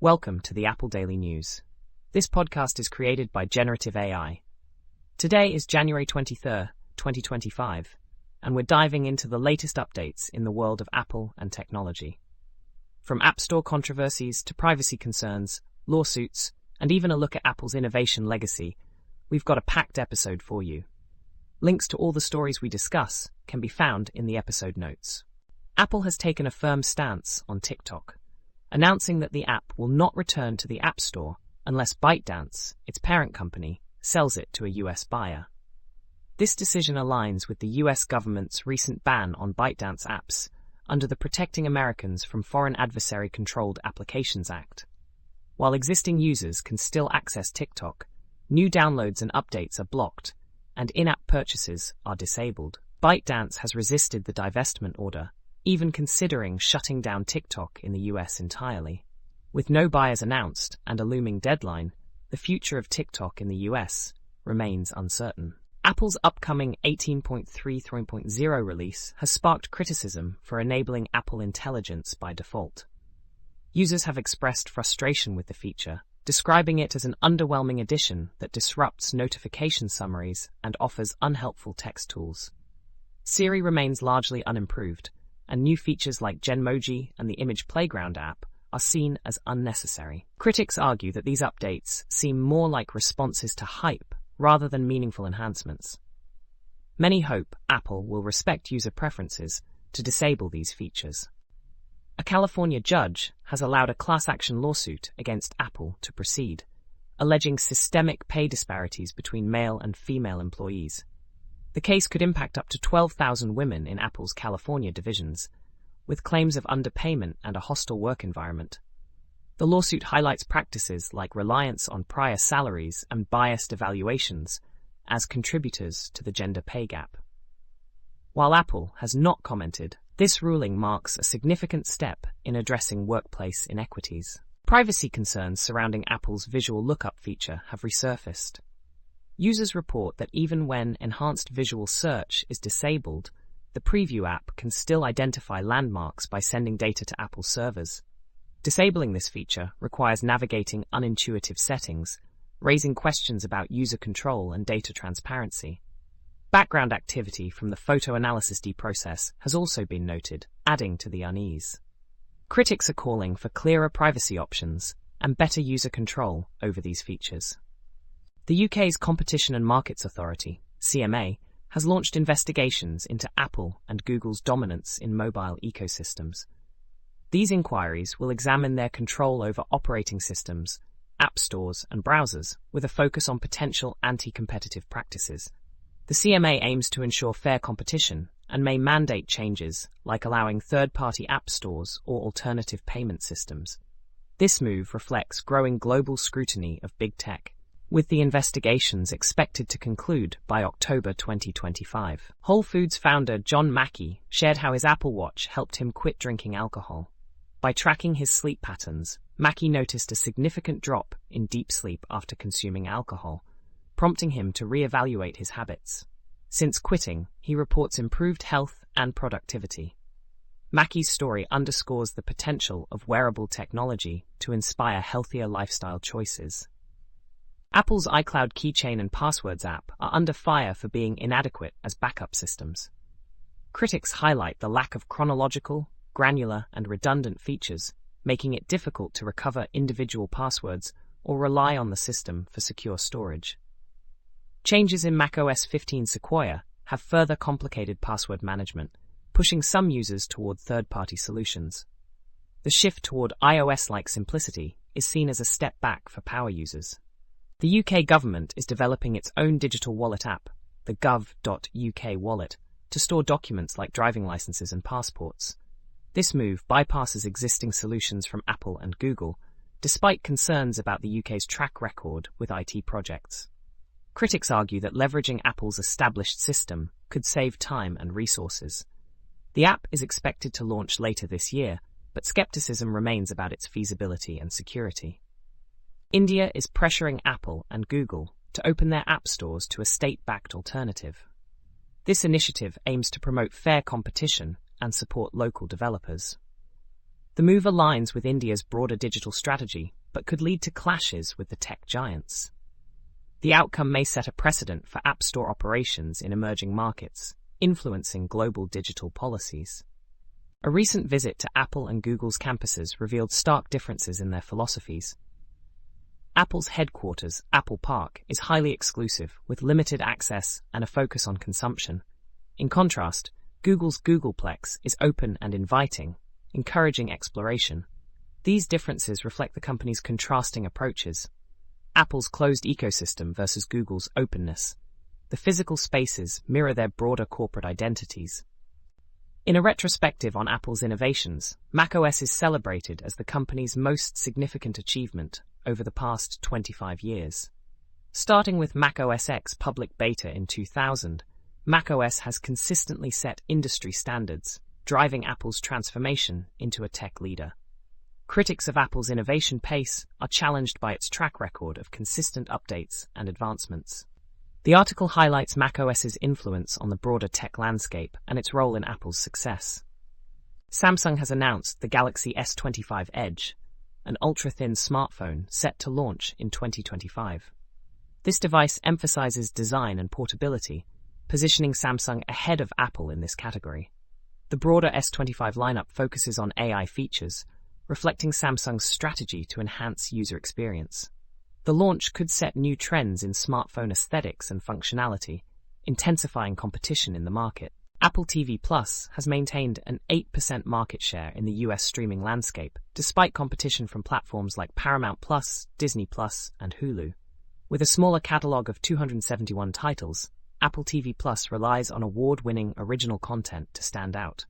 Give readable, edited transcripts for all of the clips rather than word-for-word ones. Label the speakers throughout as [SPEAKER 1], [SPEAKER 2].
[SPEAKER 1] Welcome to the Apple Daily News. This podcast is created by Generative AI. Today is January 23rd, 2025, and we're diving into the latest updates in the world of Apple and technology. From App Store controversies to privacy concerns, lawsuits, and even a look at Apple's innovation legacy, we've got a packed episode for you. Links to all the stories we discuss can be found in the episode notes. Apple has taken a firm stance on TikTok, announcing that the app will not return to the App Store unless ByteDance, its parent company, sells it to a US buyer. This decision aligns with the US government's recent ban on ByteDance apps under the Protecting Americans from Foreign Adversary-Controlled Applications Act. While existing users can still access TikTok, new downloads and updates are blocked, and in-app purchases are disabled. ByteDance has resisted the divestment order, even considering shutting down TikTok in the US entirely. With no buyers announced and a looming deadline, the future of TikTok in the US remains uncertain. Apple's upcoming 18.3.0 release has sparked criticism for enabling Apple Intelligence by default. Users have expressed frustration with the feature, describing it as an underwhelming addition that disrupts notification summaries and offers unhelpful text tools. Siri remains largely unimproved, and new features like Genmoji and the Image Playground app are seen as unnecessary. Critics argue that these updates seem more like responses to hype rather than meaningful enhancements. Many hope Apple will respect user preferences to disable these features. A California judge has allowed a class action lawsuit against Apple to proceed, alleging systemic pay disparities between male and female employees. The case could impact up to 12,000 women in Apple's California divisions, with claims of underpayment and a hostile work environment. The lawsuit highlights practices like reliance on prior salaries and biased evaluations as contributors to the gender pay gap. While Apple has not commented, this ruling marks a significant step in addressing workplace inequities. Privacy concerns surrounding Apple's visual lookup feature have resurfaced. Users report that even when enhanced visual search is disabled, the Preview app can still identify landmarks by sending data to Apple servers. Disabling this feature requires navigating unintuitive settings, raising questions about user control and data transparency. Background activity from the photo analysis process has also been noted, adding to the unease. Critics are calling for clearer privacy options and better user control over these features. The UK's Competition and Markets Authority, CMA, has launched investigations into Apple and Google's dominance in mobile ecosystems. These inquiries will examine their control over operating systems, app stores, and browsers, with a focus on potential anti-competitive practices. The CMA aims to ensure fair competition and may mandate changes like allowing third-party app stores or alternative payment systems. This move reflects growing global scrutiny of big tech, with the investigations expected to conclude by October 2025. Whole Foods founder John Mackey shared how his Apple Watch helped him quit drinking alcohol. By tracking his sleep patterns, Mackey noticed a significant drop in deep sleep after consuming alcohol, prompting him to reevaluate his habits. Since quitting, he reports improved health and productivity. Mackey's story underscores the potential of wearable technology to inspire healthier lifestyle choices. Apple's iCloud Keychain and Passwords app are under fire for being inadequate as backup systems. Critics highlight the lack of chronological, granular, and redundant features, making it difficult to recover individual passwords or rely on the system for secure storage. Changes in macOS 15 Sequoia have further complicated password management, pushing some users toward third-party solutions. The shift toward iOS-like simplicity is seen as a step back for power users. The UK government is developing its own digital wallet app, the gov.uk wallet, to store documents like driving licenses and passports. This move bypasses existing solutions from Apple and Google, despite concerns about the UK's track record with IT projects. Critics argue that leveraging Apple's established system could save time and resources. The app is expected to launch later this year, but skepticism remains about its feasibility and security. India is pressuring Apple and Google to open their app stores to a state-backed alternative. This initiative aims to promote fair competition and support local developers. The move aligns with India's broader digital strategy, but could lead to clashes with the tech giants. The outcome may set a precedent for App Store operations in emerging markets, influencing global digital policies. A recent visit to Apple and Google's campuses revealed stark differences in their philosophies. Apple's headquarters, Apple Park, is highly exclusive, with limited access and a focus on consumption. In contrast, Google's Googleplex is open and inviting, encouraging exploration. These differences reflect the company's contrasting approaches. Apple's closed ecosystem versus Google's openness. The physical spaces mirror their broader corporate identities. In a retrospective on Apple's innovations, macOS is celebrated as the company's most significant achievement over the past 25 years. Starting with macOS X public beta in 2000, macOS has consistently set industry standards, driving Apple's transformation into a tech leader. Critics of Apple's innovation pace are challenged by its track record of consistent updates and advancements. The article highlights macOS's influence on the broader tech landscape and its role in Apple's success. Samsung has announced the Galaxy S25 Edge, an ultra-thin smartphone set to launch in 2025. This device emphasizes design and portability, positioning Samsung ahead of Apple in this category. The broader S25 lineup focuses on AI features, reflecting Samsung's strategy to enhance user experience. The launch could set new trends in smartphone aesthetics and functionality, intensifying competition in the market. Apple TV Plus has maintained an 8% market share in the US streaming landscape, despite competition from platforms like Paramount Plus, Disney Plus, and Hulu. With a smaller catalog of 271 titles, Apple TV Plus relies on award-winning original content to stand out.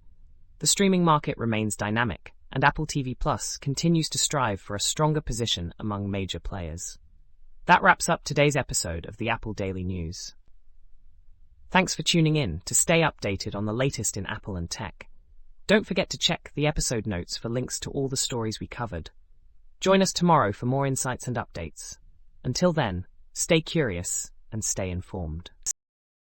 [SPEAKER 1] The streaming market remains dynamic, and Apple TV Plus continues to strive for a stronger position among major players. That wraps up today's episode of the Apple Daily News. Thanks for tuning in to stay updated on the latest in Apple and tech. Don't forget to check the episode notes for links to all the stories we covered. Join us tomorrow for more insights and updates. Until then, stay curious and stay informed.